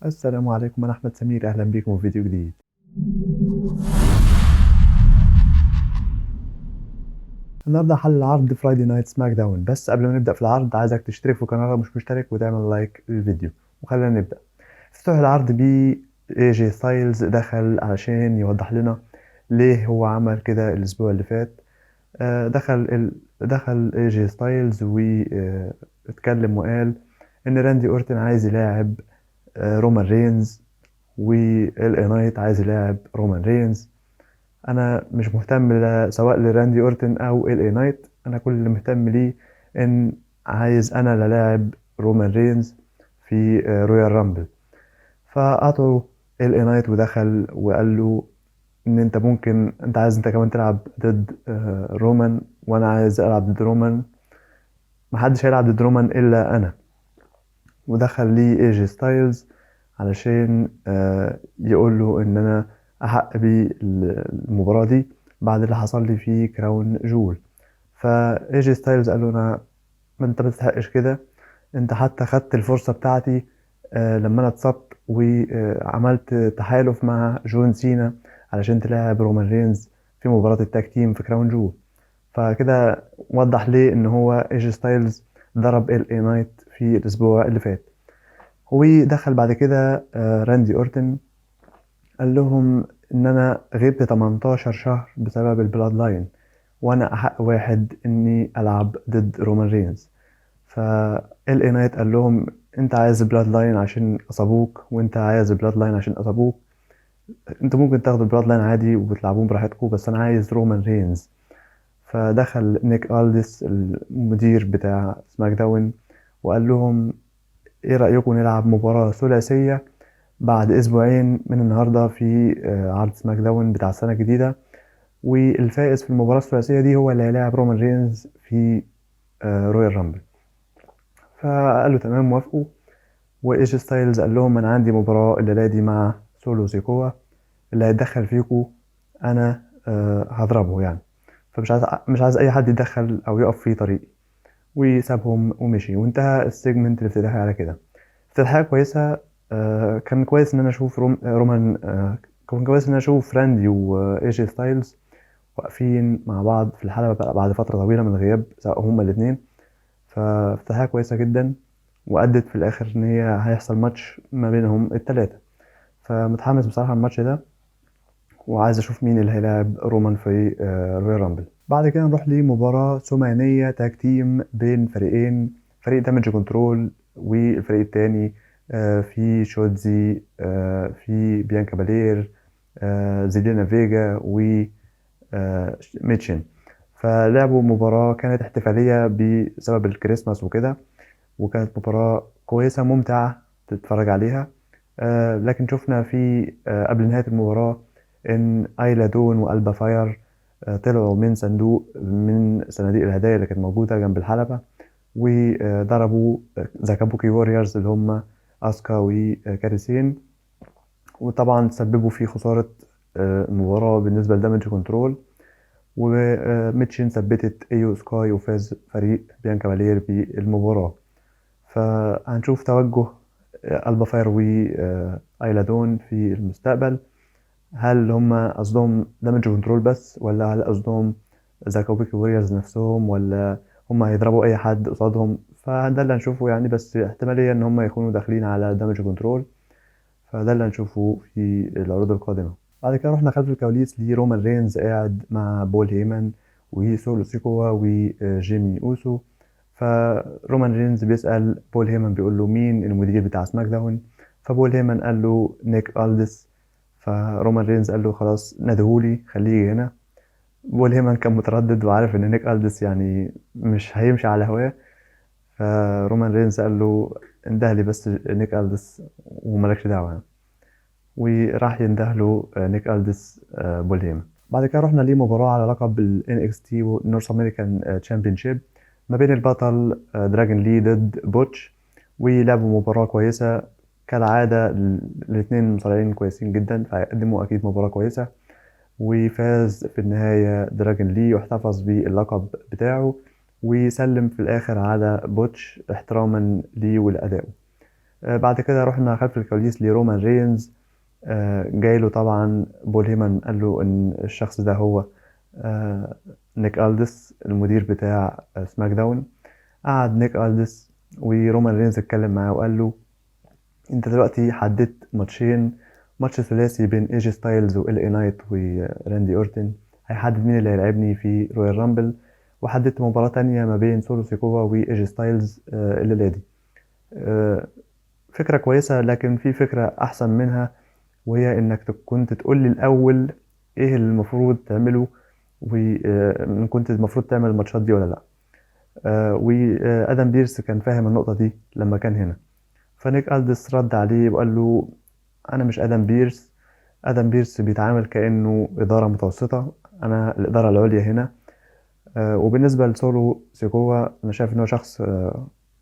السلام عليكم، أنا أحمد سمير، أهلا بكم في فيديو جديد. النهارده حل عرض فرايدي نايت سماك داون، بس قبل ما نبدأ في العرض عايزك تشترك في القناة لو مش مشترك وتعمل لايك للفيديو. وخلينا نبدأ. افتتح العرض ب اي جي ستايلز دخل علشان يوضح لنا ليه هو عمل كده الأسبوع اللي فات. دخل اي جي ستايلز واتكلم وقال إن راندي أورتن عايز يلاعب رومان رينز، والإي نايت عايز يلاعب رومان رينز. انا مش مهتم سواء لراندي اورتن او ال اي نايت، انا كل اللي مهتم ليه ان عايز انا اللي لاعب رومان رينز في رويال رامبل. فقطعوا ال اي نايت ودخل وقال له ان انت ممكن انت عايز انت كمان تلعب ضد رومان، وانا عايز العب ضد رومان. محدش هيلعب ضد رومان الا انا. ودخل لي اي جي ستايلز علشان يقول له ان انا احق بالمباراة دي بعد اللي حصل لي في كراون جول. فاي جي ستايلز قال له انا، ما انت ما تستحقش كده، انت حتى خدت الفرصة بتاعتي لما انا اتصبت وعملت تحالف مع جون سينا علشان تلاعب رومان رينز في مباراة التاج تيم في كراون جول. فكده وضح ليه ان هو اي جي ستايلز ضرب ال اي نايت في الاسبوع اللي فات. ودخل بعد كده راندي اورتن قال لهم ان انا غبت 18 شهر بسبب البلاد لاين، وانا احق واحد اني العب ضد رومان رينز. فال اي نايت قال لهم انت عايز بلاد لاين عشان اصابوك، وانت عايز بلاد لاين عشان اصابوك، انتوا ممكن تاخدوا البلاد لاين عادي وتلعبون براحتكم، بس انا عايز رومان رينز. فدخل نيك الديس المدير بتاع سماك داون وقال لهم ايه رأيكم نلعب مباراة ثلاثية بعد اسبوعين من النهارده في عرض سماك داون بتاع السنة الجديدة، والفائز في المباراة الثلاثية دي هو اللي هيلاعب رومان رينز في رويال رامبل. فقالوا تمام، موافقوا. وايج ستايلز قال لهم انا عندي مباراة الليلة دي مع سولو سيكوا، اللي هيتدخل فيكو انا هضربه يعني. فمش عايز مش عايز اي حد يتدخل او يقف في طريقي. وسابهم ومشي، وانتهى السيجمنت الافتتاحي على كده. افتتاحية كويسة. كان كويس ان انا اشوف رومان. كان كويس ان انا اشوف راندي واي جي ستايلز واقفين مع بعض في الحلبة بعد فترة طويلة من الغياب، سواء هما الاتنين. فافتتاحية كويسة جدا، وأدت في الآخر إن هي هيحصل ماتش ما بينهم التلاتة. فمتحمس بصراحة الماتش ده، وعايز أشوف مين اللي هيلاعب رومان في رويال رامبل. بعد كده نروح لمباراة ثمانية تاج تيم بين فريقين، فريق دامج كنترول والفريق التاني في شوتزي، في بيانكا بالير، زيلينا فيجا وميتشن. فلعبوا مباراة كانت احتفالية بسبب الكريسماس وكده، وكانت مباراة كويسة ممتعة تتفرج عليها. لكن شفنا في قبل نهاية المباراة إن أيلا دون وألبا فاير طلعوا من صندوق من صناديق الهدايا اللي كانت موجودة جنب الحلبة، وضربوا ذا كابوكي ووريرز اللي هم أسكا وكاريسين. وطبعا سببوا في خسارة المباراة بالنسبة لدامج كنترول. وميتشن ثبتت ايو سكاي وفاز فريق بيانكا بالير بالمباراة. فهنشوف توجه ألبا فاير وأيلادون في المستقبل. هل هم قصدهم دامج كنترول بس، ولا هل قصدهم ذا كوبيك ووريرز نفسهم، ولا هم هيضربوا أي حد قصادهم؟ فده اللي هنشوفه يعني، بس احتمالية إن هم يكونوا داخلين على دامج كنترول. فده اللي هنشوفه في العروض القادمة. بعد كده رحنا خلف الكواليس لرومان رينز قاعد مع بول هيمن وسولو سيكوا وجيمي أوسو. فرومان رينز بيسأل بول هيمن، بيقول له مين المدير بتاع سماك داون؟ فبول هيمن قال له نيك ألدس. فرومان رينز قال له خلاص ندهولي، خليه يجي هنا. بول هيمن كان متردد وعارف ان نيك ألدس يعني مش هيمشي على هواه. فرومان رينز قال له اندهلي بس نيك ألدس ومالكش دعوة يعني. وراح يندهله نيك ألدس بول هيمن. بعد كده رحنا لمباراة على لقب ال NXT نورث أمريكان تشامبيونشيب ما بين البطل دراجون لي ضد بوتش. ولعبوا مباراة كويسة كالعادة. الاتنين مصارعين كويسين جدا، فقدموا أكيد مباراة كويسة. وفاز في النهاية دراجون لي واحتفظ باللقب بتاعه، وسلم في الآخر على بوتش احتراما ليه ولأدائه. بعد كده رحنا خلف الكواليس لرومان رينز. جايله طبعا بول هيمن قال له ان الشخص ده هو آه، نيك ألدس المدير بتاع سماك داون. قعد نيك ألدس ورومان رينز اتكلم معاه وقال له انت دلوقتي حددت ماتشين، ماتش ثلاثي بين ايجي ستايلز وال اي نايت وراندي اورتن هيحدد مين اللي هيلعبني في رويال رامبل، وحددت مباراة تانية ما بين سولو سيكوبا وايجي ستايلز الليلة دي. آه، فكرة كويسة، لكن في فكرة أحسن منها، وهي إنك كنت تقول لي الأول إيه اللي المفروض تعمله، وإن كنت المفروض تعمل الماتشات دي ولا لأ. وآدم بيرس كان فاهم النقطة دي لما كان هنا. فنيك ألدس رد عليه وقال له أنا مش آدم بيرس. آدم بيرس بيتعامل كأنه إدارة متوسطة، أنا الإدارة العليا هنا. وبالنسبة لسولو سيكوا أنا شايف إنه شخص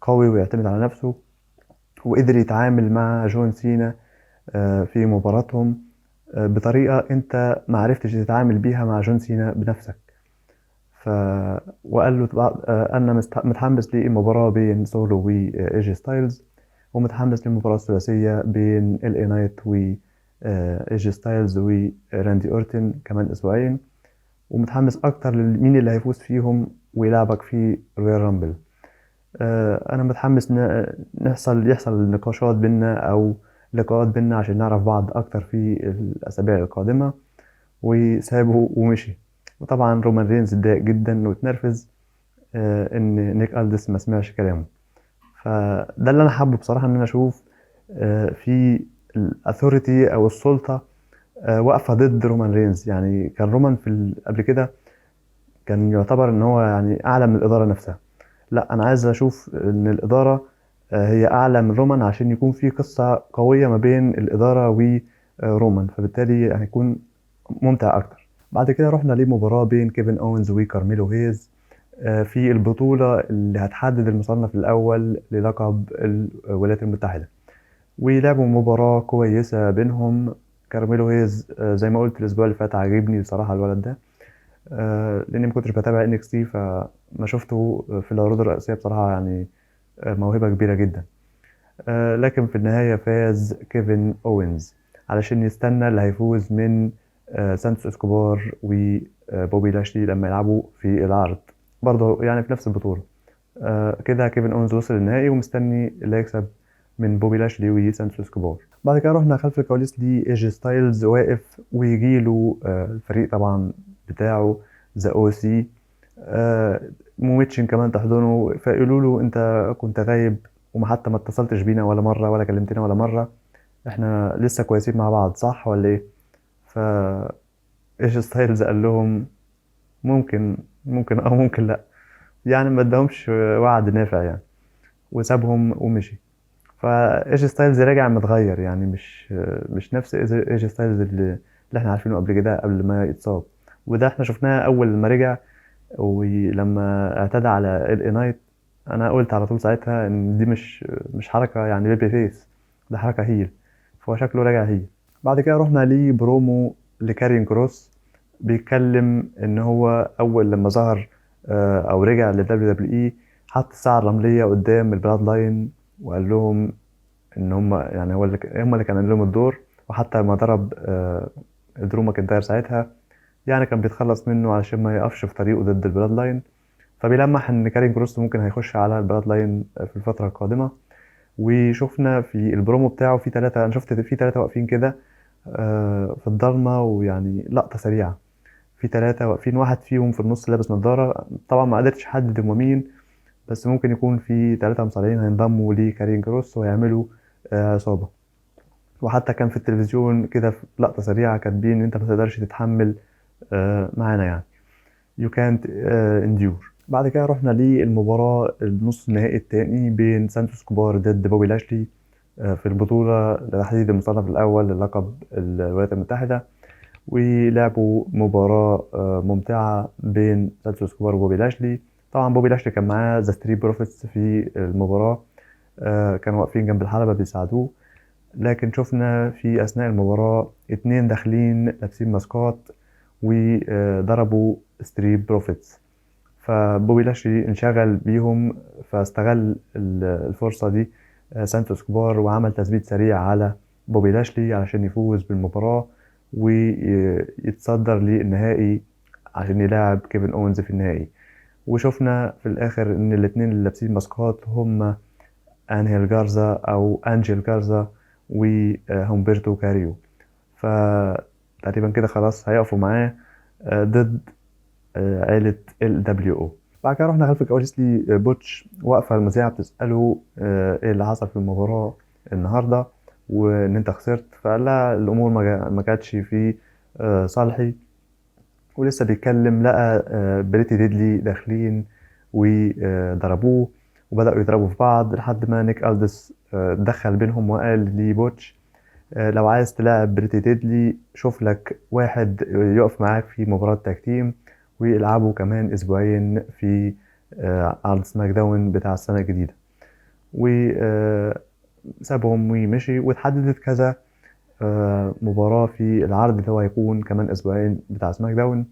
قوي ويعتمد على نفسه، وقدر يتعامل مع جون سينا في مباراتهم بطريقة أنت ما عرفتش تتعامل بيها مع جون سينا بنفسك. ف... وقال له أنا متحمس للمباراة بين سولو وإيجي ستايلز، ومتحمس للمباراة الثلاثية بين ال اي نايت وإيجي ستايلز وراندي أورتن كمان أسبوعين، ومتحمس أكتر لمين اللي هيفوز فيهم ويلعبك في رويال رامبل. أنا متحمس يحصل نقاشات بينا أو لقاءات بينا عشان نعرف بعض أكتر في الأسابيع القادمة. وسابه ومشي. وطبعا رومان رينز اتضايق جدا واتنرفز ان نيك ألدس ما سمعش كلامه. فده اللي انا حابه بصراحه، ان انا اشوف في الاثوريتي او السلطه واقفه ضد رومان رينز. يعني كان رومان قبل كده كان يعتبر ان هو يعني اعلى من الاداره نفسها. لا، انا عايز اشوف ان الاداره هي اعلى من رومان، عشان يكون في قصه قويه ما بين الاداره ورومان، فبالتالي هيكون ممتع اكتر. بعد كده رحنا لمباراة بين كيفن اونز وكارميلو هيز في البطولة اللي هتحدد المصنف الأول للقب الولايات المتحدة. ولعبوا مباراة كويسة بينهم. كارميلو هيز زي ما قلت الأسبوع اللي فات عاجبني بصراحة الولد ده، لأني ما كنتش بتابع انكس تي، فما شفته في العروض الرئيسية بصراحة يعني موهبة كبيرة جدا. لكن في النهاية فاز كيفن أوينز علشان يستنى اللي هيفوز من سانتوس اسكوبار وبوبي لاشلي لما يلعبوا في العرض برضه يعني في نفس البطولة. كده كيفن أوينز وصل النهائي ومستني اللي هيكسب من بوبي لاشلي وسانتوس اسكوبار. بعد كده رحنا خلف الكواليس لإيجي ستايلز واقف ويجيله الفريق طبعا بتاعه ذا او سي، موميتشن كمان تحضنه، فيقولوا له انت كنت غايب حتى ما اتصلتش بينا ولا مرة ولا كلمتنا ولا مرة، احنا لسه كويسين مع بعض صح ولا ايه؟ ف ايش ستايلز قال لهم ممكن او ممكن لا، يعني ما ادهمش وعد نافع يعني، وسابهم ومشي. فايش ستايلز راجع متغير، يعني مش نفس ايش ستايلز اللي احنا عارفينه قبل كده قبل ما يتصاب. وده احنا شفناه اول ما رجع، ولما اعتدى على ال اي نايت. انا قلت على طول ساعتها ان دي مش حركه يعني بيبي فيس، ده حركه هيل. فهو شكله راجع هيل. بعد كده رحنا ليه برومو لكارين كروس بيتكلم ان هو اول لما ظهر او رجع للدبليو دبليو اي حط الساعه الرمليه قدام البلاد لاين، وقال لهم ان هم يعني هم اللي كان لهم الدور. وحتى لما ضرب درو ماكنتاير ساعتها يعني كان بيتخلص منه علشان ما يقفش في طريقه ضد البلاد لاين. فبيلمح ان كارين كروس ممكن هيخش على البلاد لاين في الفتره القادمه. وشفنا في البرومو بتاعه في ثلاثه، انا شفت في ثلاثه واقفين كده في الضلمه، ويعني لقطه سريعه. في ثلاثه واقفين، واحد فيهم في النص لابس نظاره، طبعا ما قدرتش احدد هم مين، بس ممكن يكون في ثلاثه مصارعين هينضموا لكارين كروس ويعملوا عصابه. وحتى كان في التلفزيون كده في لقطه سريعه كاتبين ان انت ما تقدرش تتحمل معانا يعني you can't endure. بعد كده رحنا للمباراة النص النهائي التاني بين سانتوس كوبار ضد بوبي لاشلي في البطولة لتحديد المصنف الأول للقب الولايات المتحدة. ولعبوا مباراة ممتعة بين سانتوس كوبار وبوبي لاشلي. طبعا بوبي لاشلي كان معاه ذا ستريت بروفيتس في المباراة، كانوا واقفين جنب الحلبة بيساعدوه. لكن شفنا في أثناء المباراة اتنين داخلين لابسين ماسكات وضربوا ستريت بروفيتس. فبوبي لاشلي انشغل بيهم، فاستغل الفرصة دي سانتوس كبار، وعمل تثبيت سريع على بوبي لاشلي علشان يفوز بالمباراة ويتصدر للنهائي عشان يلاعب كيفن اونز في النهائي. وشفنا في الاخر ان الاتنين اللي لابسين ماسكات هم انهيل جارزا او انجيل جارزا وهومبرتو كاريو. فتقريبا كده خلاص هيقفوا معاه ضد عيلة LWO. بعد كده رحنا خلف الكواليس بوتش واقفة المذيعة بتسأله ايه اللي حصل في المباراة النهاردة وان انت خسرت، فقال لها الامور ما كانتش في صالحي. ولسه بيتكلم لقى بريتي ديدلي داخلين وضربوه وبدأوا يضربوا في بعض لحد ما نيك ألدس دخل بينهم وقال لبوتش لو عايز تلاعب بريتي ديدلي شوف لك واحد يقف معاك في مباراة تاج تيم ويلعبوا كمان أسبوعين في عرض سماك داون بتاع السنة الجديدة. وسابهم ومشي واتحددت كذا مباراة في العرض اللي هو هيكون كمان أسبوعين بتاع سماك داون.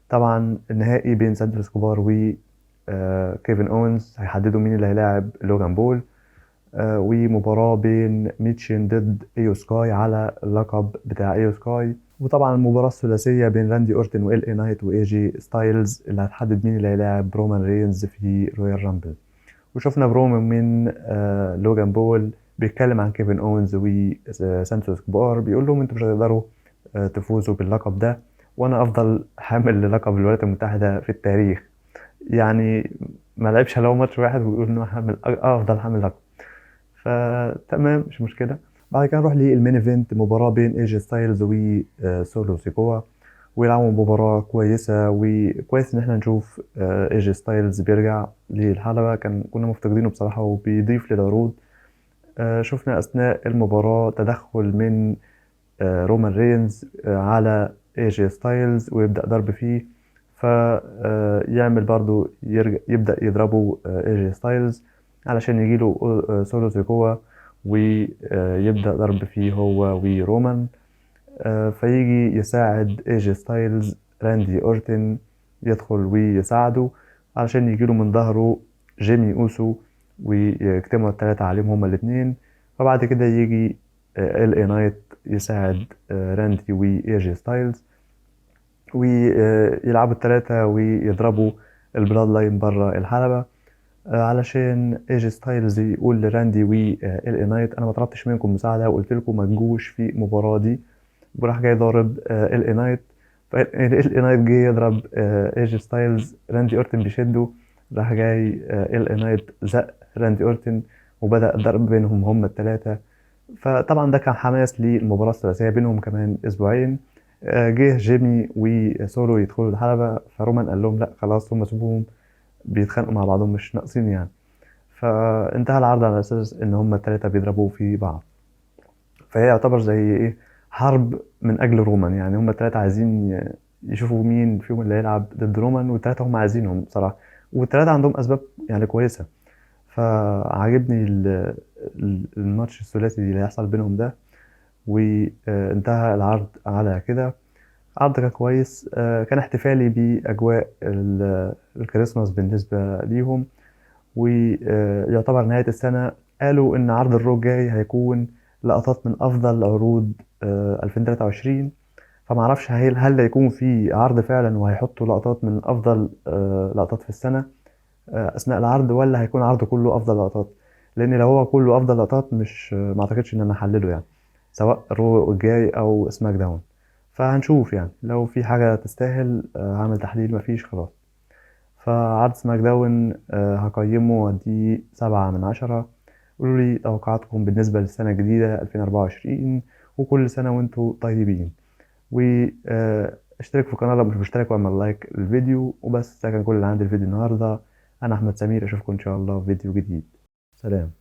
طبعا النهائي بين سانتوس اسكوبار و كيفن اونز هيحددوا مين اللي هيلاعب لوجان بول، ومباراة بين ميتشن ضد ايو سكاي على اللقب بتاع ايو سكاي. وطبعا المباراة الثلاثية بين راندي اورتن وال اي نايت واي جي ستايلز اللي هتحدد مين اللي هيلاعب رومان رينز في رويال رامبل. وشفنا برومو من لوجان بول بيتكلم عن كيفن اونز وسانتوس اسكوبار، بيقول لهم انتوا مش هتقدروا تفوزوا باللقب ده، وانا افضل حامل للقب الولايات المتحدة في التاريخ. يعني ما لعبش لو ماتش واحد ويقول انه حامل افضل حامل لقب. فتمام مش مشكلة. بعد كده نروح للمين ايفنت، مباراة بين ايجي ستايلز وسولو سيكوا، ويلعبوا مباراة كويسة، وكويس ان احنا نشوف ايجي ستايلز بيرجع للحلبة، كنا مفتقدينه بصراحة وبيضيف للعروض. شفنا اثناء المباراة تدخل من رومان رينز على ايجي ستايلز ويبدأ ضرب فيه، فيعمل برضو يبدأ يضربه ايجي ستايلز علشان يجيله سولو سيكوا ويبدأ ضرب فيه هو ورومان. فيجي يساعد ايجي ستايلز راندي اورتن يدخل ويساعده علشان يجيله من ظهره جيمي اوسو ويجتمعوا التلاتة عليهم هما الاتنين. فبعد كده يجي ال اي نايت يساعد راندي وايجي ستايلز ويلعبوا التلاتة ويضربوا البلاد لاين بره الحلبة علشان ايجي ستايلز يقول لراندي وال اي نايت انا ما طلبتش منكم مساعدة وقلت لكم ما تجوش في المباراة دي، وراح جاي ضارب ال اي نايت. فال اي نايت جه يضرب ايجي ستايلز، راندي اورتن بيشده، راح جاي ال اي نايت زق راندي اورتن وبدأ الضرب بينهم هما التلاتة. فطبعا ده كان حماس للمباراة الثلاثية بينهم كمان أسبوعين. جه جيمي وسولو يدخلوا الحلبة، فرومان قال لهم لا خلاص هم سيبوهم بيتخانقوا مع بعضهم مش ناقصين يعني. فانتهى العرض على أساس إن هم التلاتة بيضربوا في بعض، فهي يعتبر زي إيه حرب من أجل رومان. يعني هم التلاتة عايزين يشوفوا مين فيهم اللي هيلعب ضد رومان، والتلاتة هم عايزينهم بصراحة، والتلاتة عندهم أسباب يعني كويسة. فعجبني الماتش الثلاثي اللي هيحصل بينهم ده. وانتهى العرض على كده. عرض كان كويس، كان احتفالي بأجواء الكريسماس بالنسبة ليهم، ويعتبر نهاية السنة. قالوا إن عرض الرو جاي هيكون لقطات من أفضل عروض 2023. فمعرفش هل هيكون في عرض فعلا وهيحطوا لقطات من أفضل لقطات في السنة أثناء العرض، ولا هيكون عرض كله أفضل لقطات. لأن لو هو كله أفضل لقطات مش ما أعتقدش إن أنا أحلله يعني، سواء رو الجاي أو سماك داون. فهنشوف يعني لو في حاجة تستاهل هعمل تحليل، مفيش خلاص. فعرض سماك داون هقيمه واديه 7/10. قولوا لي توقعاتكم بالنسبة للسنة الجديدة 2024، وكل سنة وانتم طيبين. واشترك في القناة لو مش مشترك واعمل لايك للفيديو وبس. ده كان كل اللي عندي الفيديو النهاردة. أنا أحمد سمير، أشوفكم إن شاء الله في فيديو جديد. سلام.